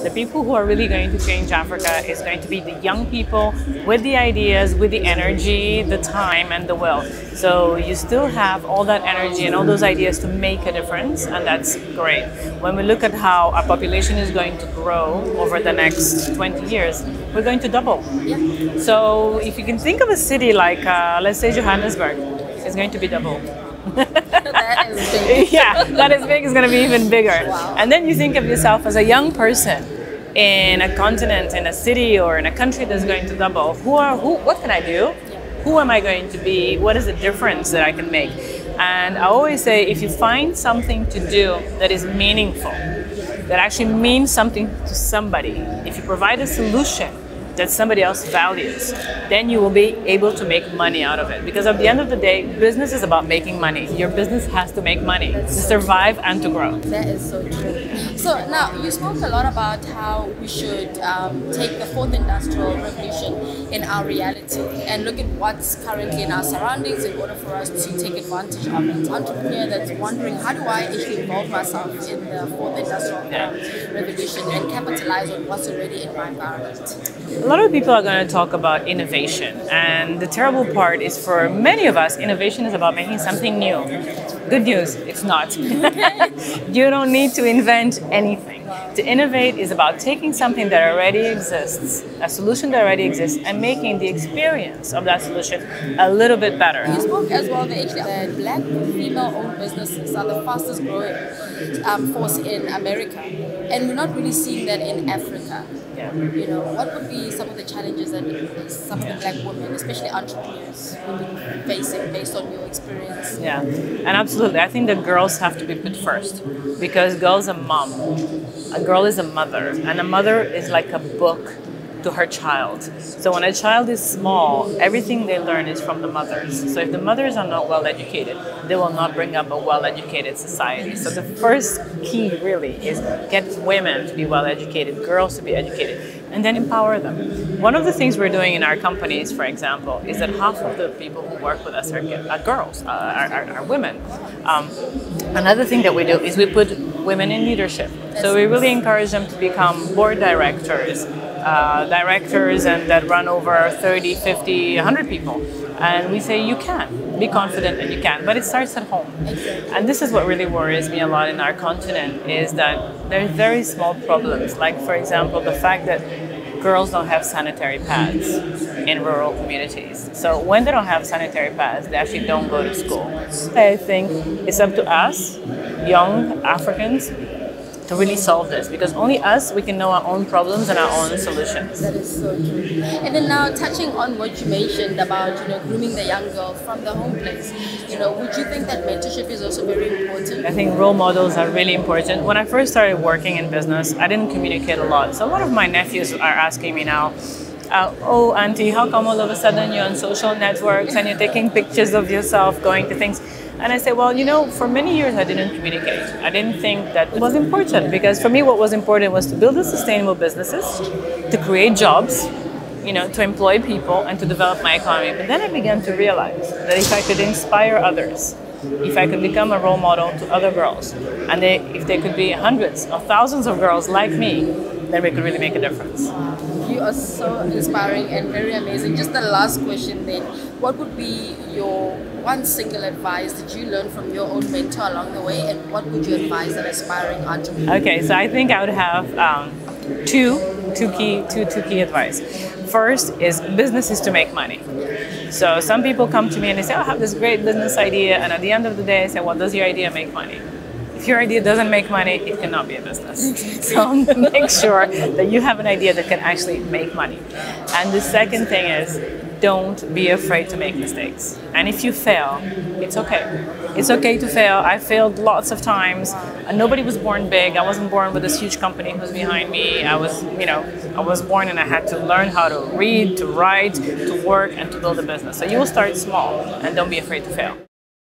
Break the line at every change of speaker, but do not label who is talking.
The people who are really going to change Africa is going to be the young people with the ideas, with the energy, the time and the will. So you still have all that energy and all those ideas to make a difference, and that's great. When we look at how our population is going to grow over the next 20 years, we're going to double.
Yeah.
So if you can think of a city like, let's say Johannesburg, it's going to be double.
That is big.
Yeah, that is big, is going to be even bigger.
Wow.
And then you think of yourself as a young person in a continent, in a city, or in a country that's going to double. What can I do? Who am I going to be? What is the difference that I can make? And I always say, if you find something to do that is meaningful, that actually means something to somebody, if you provide a solution that somebody else values, then you will be able to make money out of it. Because at the end of the day, business is about making money. Your business has to make money to survive and to grow.
That is so true. So now, you spoke a lot about how we should take the fourth industrial revolution in our reality and look at what's currently in our surroundings in order for us to take advantage of it. Entrepreneur that's wondering, how do I actually involve myself in the fourth industrial revolution and capitalize on what's already in my environment?
A lot of people are going to talk about innovation, and the terrible part is, for many of us, innovation is about making something new. Good news, it's not. You don't need to invent anything. To innovate is about taking something that already exists, a solution that already exists, and making the experience of that solution a little bit better.
You spoke as well that Black female-owned businesses are the fastest growing force in America, and we're not really seeing that in Africa.
Yeah.
You know, what would be some of the challenges that some of the Black women, especially entrepreneurs, will be facing based on your experience?
Yeah, and absolutely. I think that girls have to be put first, because girl's a mom. A girl is a mother, and a mother is like a book to her child. So when a child is small, everything they learn is from the mothers. So if the mothers are not well educated, they will not bring up a well-educated society. So the first key really is get women to be well educated, girls to be educated, and then empower them. One of the things we're doing in our companies, for example, is that half of the people who work with us are girls, are women. Another thing that we do is we put women in leadership. So we really encourage them to become board directors, and that run over 30, 50, 100 people. And we say, you can, be confident and you can, but it starts at home. And this is what really worries me a lot in our continent, is that there's very small problems, like for example, the fact that girls don't have sanitary pads in rural communities. So when they don't have sanitary pads, they actually don't go to school. I think it's up to us, young Africans, to really solve this, because only us, we can know our own problems and our own solutions.
That is so true. And then now, touching on what you mentioned about, grooming the young girl from the home place, would you think that mentorship is also very important?
I think role models are really important. When I first started working in business, I didn't communicate a lot. So a lot of my nephews are asking me now, oh, auntie, how come all of a sudden you're on social networks and you're taking pictures of yourself going to things? And I say, well, for many years I didn't communicate. I didn't think that it was important, because for me what was important was to build sustainable businesses, to create jobs, to employ people and to develop my economy. But then I began to realize that if I could inspire others, if I could become a role model to other girls, and if they could be hundreds or thousands of girls like me, then we could really make a difference.
You are so inspiring and very amazing. Just the last question then, what would be your one single advice that you learned from your own mentor along the way, and what would you advise an aspiring entrepreneur?
Okay, so I think I would have two key advice. First is business is to make money. So some people come to me and they say, oh, I have this great business idea, and at the end of the day I say, well, does your idea make money? If your idea doesn't make money, it cannot be a business. So make sure that you have an idea that can actually make money. And the second thing is, don't be afraid to make mistakes. And if you fail, it's okay. It's okay to fail. I failed lots of times. And nobody was born big. I wasn't born with this huge company who's behind me. I was born and I had to learn how to read, to write, to work, and to build a business. So you will start small and don't be afraid to fail.